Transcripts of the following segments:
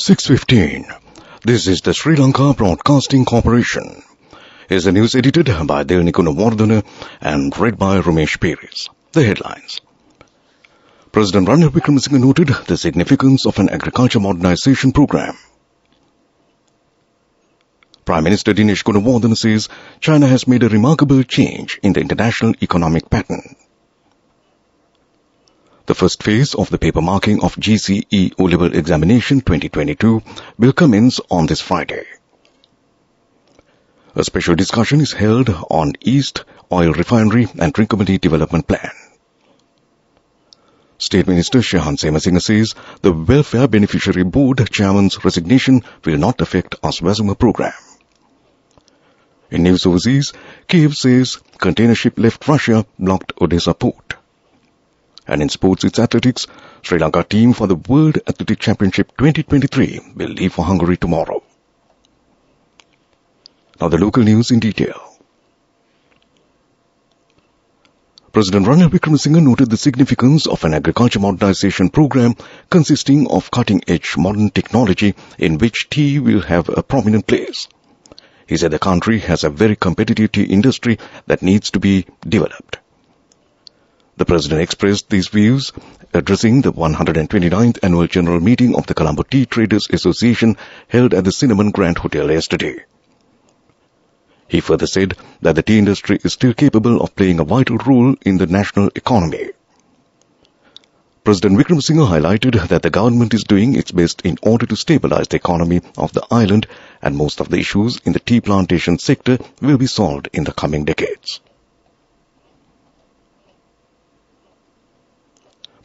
6:15. This is the Sri Lanka Broadcasting Corporation. Is the news edited by Delni Gunawardana and read by Ramesh Peris. The headlines. President Ranil Wickremesinghe noted the significance of an agriculture modernization program. Prime Minister Dinesh Gunawardana says China has made a remarkable change in the international economic pattern. The first phase of the paper marking of GCE O-Level Examination 2022 will commence on this Friday. A special discussion is held on East Oil Refinery and Trincomalee Development Plan. State Minister Shehan Semesinghe says the Welfare Beneficiary Board Chairman's resignation will not affect ASWASUMA program. In news overseas, Kiev says container ship left Russia blocked Odessa port. And in sports, it's athletics. Sri Lanka team for the World Athletic Championship 2023 will leave for Hungary tomorrow. Now the local news in detail. President Ranil Wickremesinghe noted the significance of an agriculture modernization program consisting of cutting-edge modern technology in which tea will have a prominent place. He said the country has a very competitive tea industry that needs to be developed. The President expressed these views addressing the 129th Annual General Meeting of the Colombo Tea Traders Association held at the Cinnamon Grand Hotel yesterday. He further said that the tea industry is still capable of playing a vital role in the national economy. President Wickremesinghe highlighted that the government is doing its best in order to stabilize the economy of the island, and most of the issues in the tea plantation sector will be solved in the coming decades.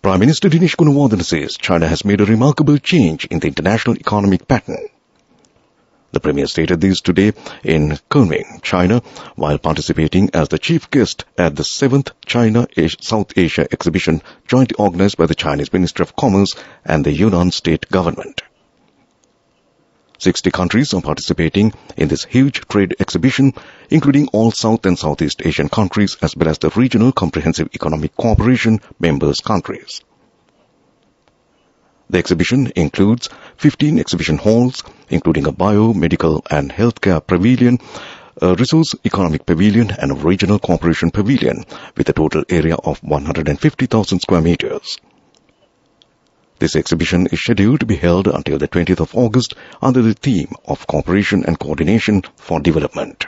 Prime Minister Dinesh Gunawardana says China has made a remarkable change in the international economic pattern. The Premier stated this today in Kunming, China, while participating as the chief guest at the 7th China-South Asia exhibition jointly organized by the Chinese Ministry of Commerce and the Yunnan state government. 60 countries are participating in this huge trade exhibition, including all South and Southeast Asian countries as well as the Regional Comprehensive Economic Cooperation members countries. The exhibition includes 15 exhibition halls, including a biomedical and healthcare pavilion, a resource economic pavilion, and a regional cooperation pavilion with a total area of 150,000 square meters. This exhibition is scheduled to be held until the 20th of August under the theme of Cooperation and Coordination for Development.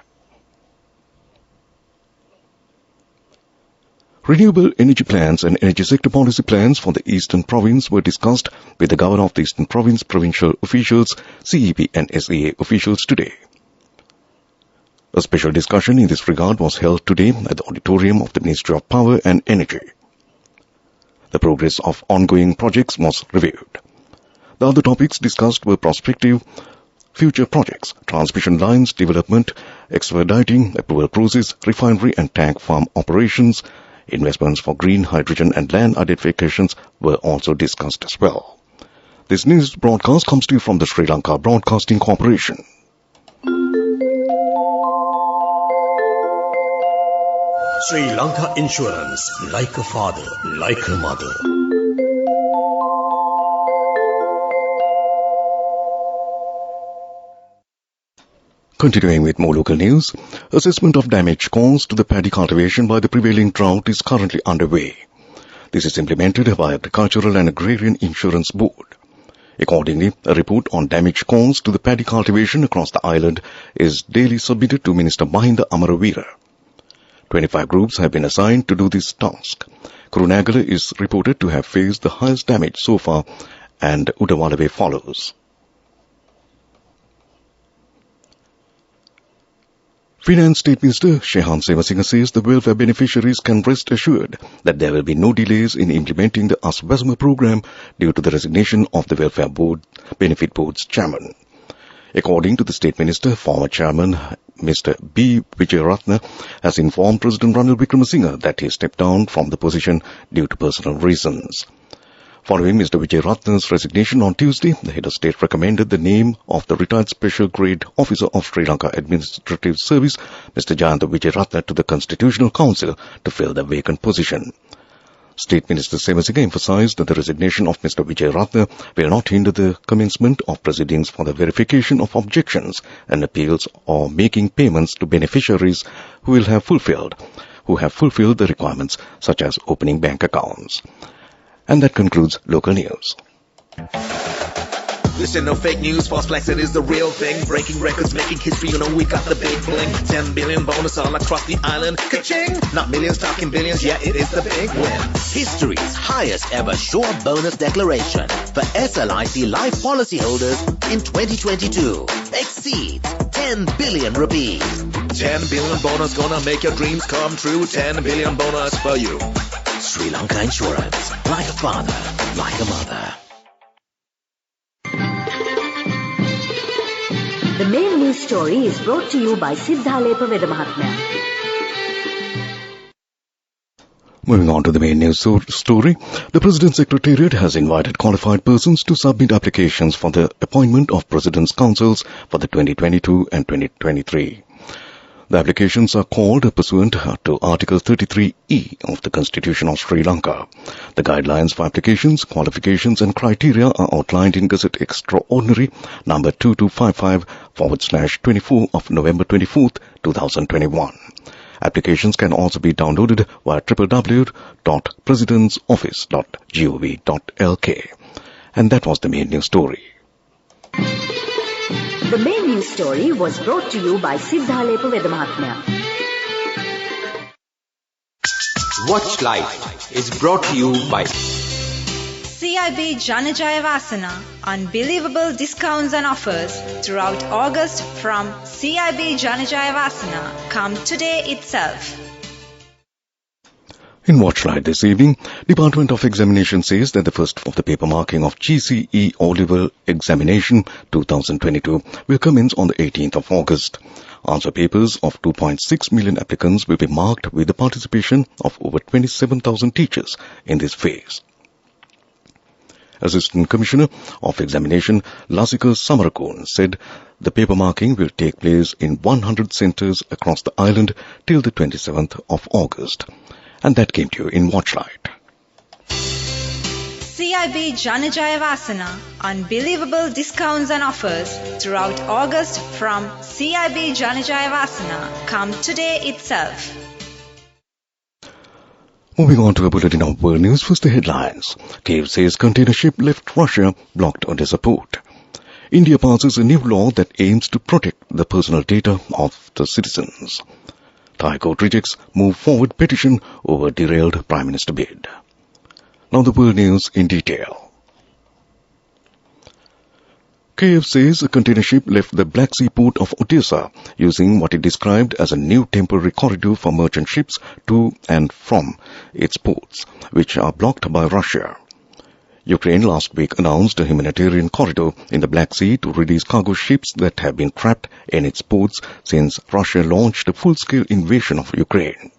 Renewable energy plans and energy sector policy plans for the Eastern Province were discussed with the Governor of the Eastern Province provincial officials, CEP and SEA officials today. A special discussion in this regard was held today at the auditorium of the Ministry of Power and Energy. The progress of ongoing projects was reviewed. The other topics discussed were prospective future projects, transmission lines development, expediting approval process, refinery and tank farm operations. Investments for green hydrogen and land identifications were also discussed as well. This news broadcast comes to you from the Sri Lanka Broadcasting Corporation. Sri Lanka Insurance, like a father, like a mother. Continuing with more local news, assessment of damage caused to the paddy cultivation by the prevailing drought is currently underway. This is implemented by Agricultural and Agrarian Insurance Board. Accordingly, a report on damage caused to the paddy cultivation across the island is daily submitted to Minister Mahinda Amaravira. 25 groups have been assigned to do this task. Kurunagala is reported to have faced the highest damage so far, and Udawalawe follows. Finance State Minister Shehan Semesinghe says the welfare beneficiaries can rest assured that there will be no delays in implementing the ASWASUMA program due to the resignation of the Welfare Benefit Board's chairman. According to the State Minister, former chairman Mr. B. Wijeyaratne has informed President Ranil Wickremesinghe that he stepped down from the position due to personal reasons. Following Mr. Wijeyaratne's resignation on Tuesday, the head of state recommended the name of the retired Special Grade Officer of Sri Lanka Administrative Service, Mr. Jayantha Wijeyaratne, to the Constitutional Council to fill the vacant position. State Minister Semasika emphasized that the resignation of Mr. Vijay Ratna will not hinder the commencement of proceedings for the verification of objections and appeals or making payments to beneficiaries who have fulfilled the requirements such as opening bank accounts. And that concludes local news. Listen, no fake news, false flags, it is the real thing. Breaking records, making history, you know we got the big bling. 10 billion bonus all across the island. Ka-ching! Not millions, talking billions, yeah, it is the big win. History's highest ever sure bonus declaration for SLIC life policyholders in 2022 exceeds 10 billion rupees. 10 billion bonus gonna make your dreams come true. 10 billion bonus for you. Sri Lanka Insurance, like a father, like a mother. The main news story is brought to you by Siddhalepa Vedamahatmya. Moving on to the main news story, the President's Secretariat has invited qualified persons to submit applications for the appointment of President's Councils for the 2022 and 2023. The applications are called pursuant to Article 33E of the Constitution of Sri Lanka. The guidelines for applications, qualifications and criteria are outlined in Gazette Extraordinary number 2255/24 of November 24th, 2021. Applications can also be downloaded via www.presidentsoffice.gov.lk. And that was the main news story. The main news story was brought to you by Siddhalepa Vedamahatmya. Watch Life is brought to you by CIB Janajaya Vasana. Unbelievable discounts and offers throughout August from CIB Janajaya Vasana. Come today itself. In Watchlight this evening, Department of Examination says that the first of the paper marking of GCE O-Level Examination 2022 will commence on the 18th of August. Answer papers of 2.6 million applicants will be marked with the participation of over 27,000 teachers in this phase. Assistant Commissioner of Examination Lasika Samarakun said the paper marking will take place in 100 centres across the island till the 27th of August. And that came to you in Watchlight. CIB Janajaya Vasana. Unbelievable discounts and offers throughout August from CIB Janajaya Vasana. Come today itself. Moving on to a bulletin of world news, first the headlines. Kiev says container ship left Russia, blocked Odessa port. India passes a new law that aims to protect the personal data of the citizens. Thai court rejects move forward petition over derailed Prime Minister bid. Now the world news in detail. Kiev says a container ship left the Black Sea port of Odessa using what it described as a new temporary corridor for merchant ships to and from its ports, which are blocked by Russia. Ukraine last week announced a humanitarian corridor in the Black Sea to release cargo ships that have been trapped in its ports since Russia launched a full-scale invasion of Ukraine.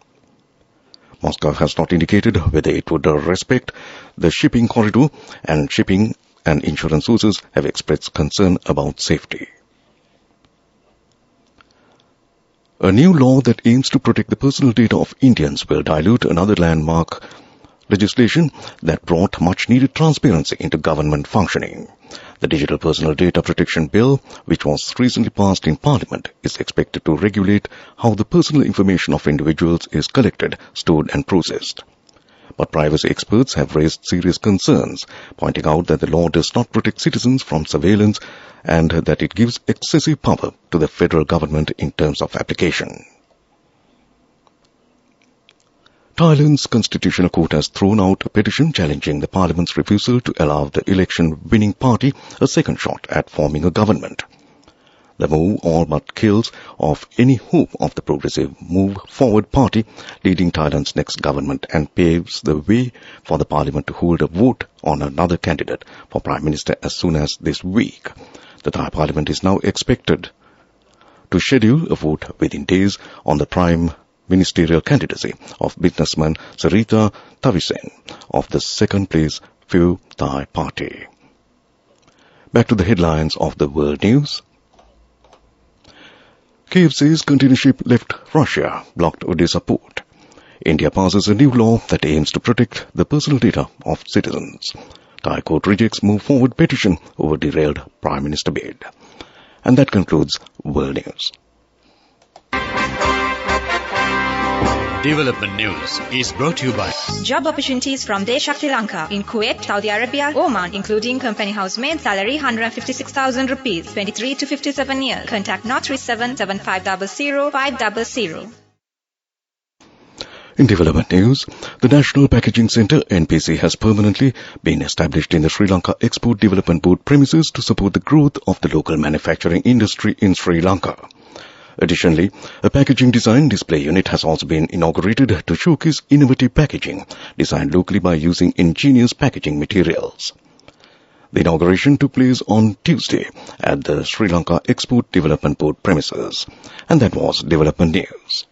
Moscow has not indicated whether it would respect the shipping corridor, and shipping and insurance sources have expressed concern about safety. A new law that aims to protect the personal data of Indians will dilute another landmark legislation that brought much-needed transparency into government functioning. The Digital Personal Data Protection Bill, which was recently passed in Parliament, is expected to regulate how the personal information of individuals is collected, stored and processed. But privacy experts have raised serious concerns, pointing out that the law does not protect citizens from surveillance and that it gives excessive power to the federal government in terms of application. Thailand's Constitutional Court has thrown out a petition challenging the Parliament's refusal to allow the election-winning party a second shot at forming a government. The move all but kills off any hope of the Progressive Move Forward Party leading Thailand's next government and paves the way for the Parliament to hold a vote on another candidate for Prime Minister as soon as this week. The Thai Parliament is now expected to schedule a vote within days on the Prime Ministerial candidacy of businessman Sarita Thavisen of the second place Pheu Thai Party. Back to the headlines of the world news. Kiev says container ship left Russia, blocked Odessa port. India passes a new law that aims to protect the personal data of citizens. Thai court rejects move forward petition over derailed Prime Minister bid. And that concludes World News. Development News is brought to you by Job opportunities from Deshakti Lanka in Kuwait, Saudi Arabia, Oman, including company housemaid, salary 156,000 rupees, 23 to 57 years. Contact 037 7500 500. In development news, the National Packaging Centre NPC has permanently been established in the Sri Lanka Export Development Board premises to support the growth of the local manufacturing industry in Sri Lanka. Additionally, a packaging design display unit has also been inaugurated to showcase innovative packaging designed locally by using ingenious packaging materials. The inauguration took place on Tuesday at the Sri Lanka Export Development Board premises. And that was Development News.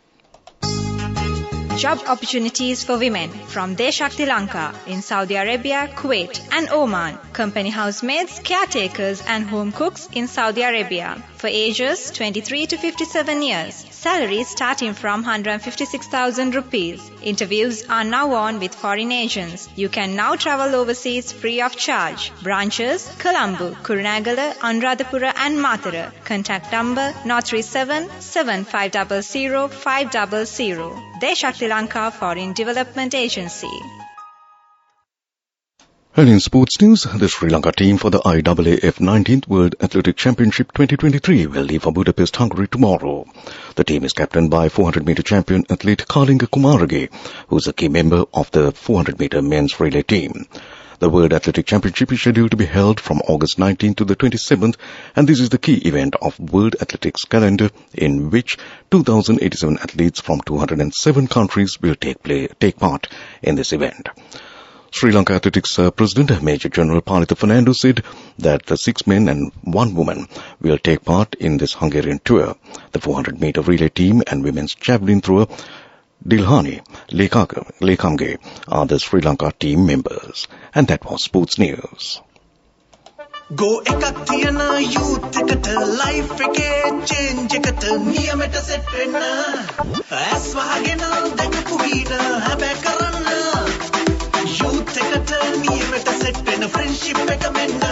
Job opportunities for women from Deshakti Lanka in Saudi Arabia, Kuwait and Oman. Company housemaids, caretakers and home cooks in Saudi Arabia for ages 23 to 57 years. Salary starting from 156,000 rupees. Interviews are now on with foreign agents. You can now travel overseas free of charge. Branches Colombo, Kurunegala, Anuradhapura and Matara. Contact number 037 7500 500. Deshakti Lanka Foreign Development Agency. And in sports news, the Sri Lanka team for the IAAF 19th World Athletic Championship 2023 will leave for Budapest, Hungary tomorrow. The team is captained by 400-meter champion athlete Kalinga Kumarage, who is a key member of the 400-meter men's relay team. The World Athletic Championship is scheduled to be held from August 19th to the 27th, and this is the key event of World Athletics calendar in which 2,087 athletes from 207 countries will take part in this event. Sri Lanka Athletics President Major General Palita Fernando said that the 6 men and 1 woman will take part in this Hungarian tour. The 400-meter relay team and women's javelin thrower Dilhani Lekamge are the Sri Lanka team members. And that was Sports News. Go ekak tiyana youth eකට life එකේ change එකට නියමෙට set වෙන්න ඇස් වහගෙන දැකපු වීන හැබැයි කරන්න youth එකට නියමෙට set වෙන්න friendship එක මෙන්න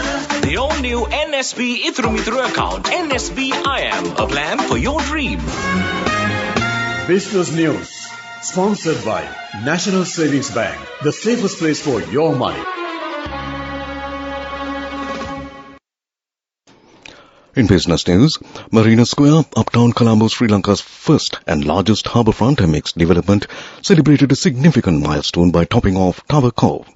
The all new NSB Ithru Mithru account NSB IM, a plan for your dream. Business News sponsored by National Savings Bank, the safest place for your money. In business news, Marina Square, uptown Colombo, Sri Lanka's first and largest harbourfront mixed development, celebrated a significant milestone by topping off Tower Cove,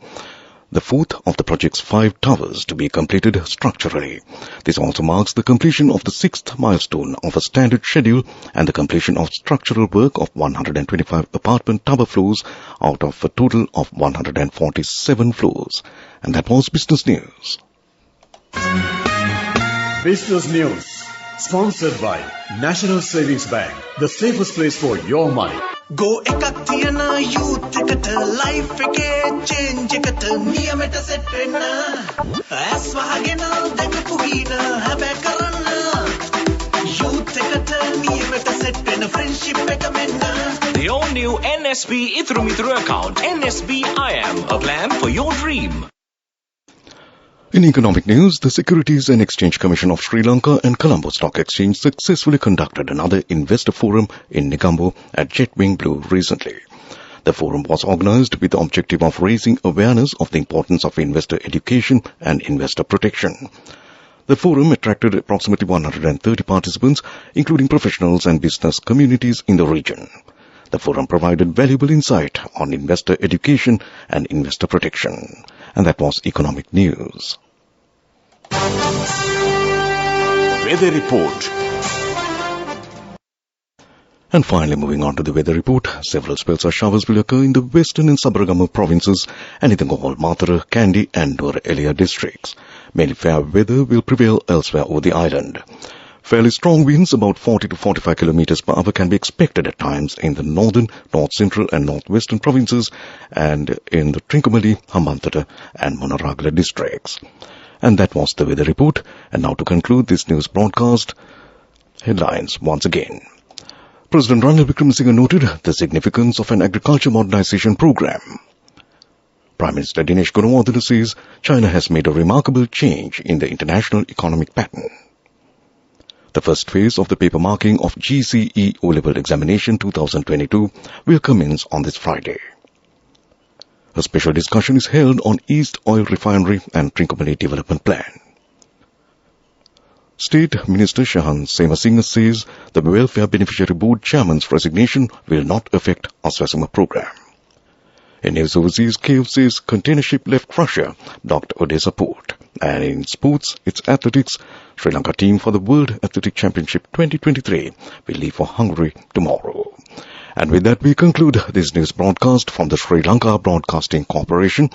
the 4th of the project's 5 towers to be completed structurally. This also marks the completion of the 6th milestone of a standard schedule and the completion of structural work of 125 apartment tower floors out of a total of 147 floors. And that was Business News. Business News sponsored by National Savings Bank, the safest place for your money. Go ekak tiyana youth එකට life එකේ change එකට නියමෙට set වෙන්න ඇස් වහගෙන දැකපු වීන හැබැයි කරන්න youth එකට නියමෙට set වෙන්න friendship එක මෙන්න The all new NSB Ithru Mithru account NSB IM, a plan for your dream. In economic news, the Securities and Exchange Commission of Sri Lanka and Colombo Stock Exchange successfully conducted another investor forum in Negombo at Jetwing Blue recently. The forum was organized with the objective of raising awareness of the importance of investor education and investor protection. The forum attracted approximately 130 participants, including professionals and business communities in the region. The forum provided valuable insight on investor education and investor protection. And that was economic news. Weather report. And finally, moving on to the weather report, several spells of showers will occur in the western and Sabaragamu provinces and in the Gohol, Matara, Kandy and Nuwara Eliya districts. Mainly fair weather will prevail elsewhere over the island. Fairly strong winds, about 40 to 45 kilometers per hour, can be expected at times in the northern, north central and northwestern provinces and in the Trincomalee, Hambantota and Monaragala districts. And that was the weather report. And now to conclude this news broadcast, headlines once again. President Ranil Wickremesinghe noted the significance of an agriculture modernization program. Prime Minister Dinesh Gunawardena says China has made a remarkable change in the international economic pattern. The first phase of the paper marking of GCE O-Level Examination 2022 will commence on this Friday. A special discussion is held on East Oil Refinery and Trincomalee Development Plan. State Minister Shahan Semasinghe says the Welfare Beneficiary Board Chairman's resignation will not affect Aswasima program. In news overseas, KFC's container ship left Russia, docked Odessa port. And in sports, it's athletics. Sri Lanka team for the World Athletic Championship 2023 will leave for Hungary tomorrow. And with that, we conclude this news broadcast from the Sri Lanka Broadcasting Corporation.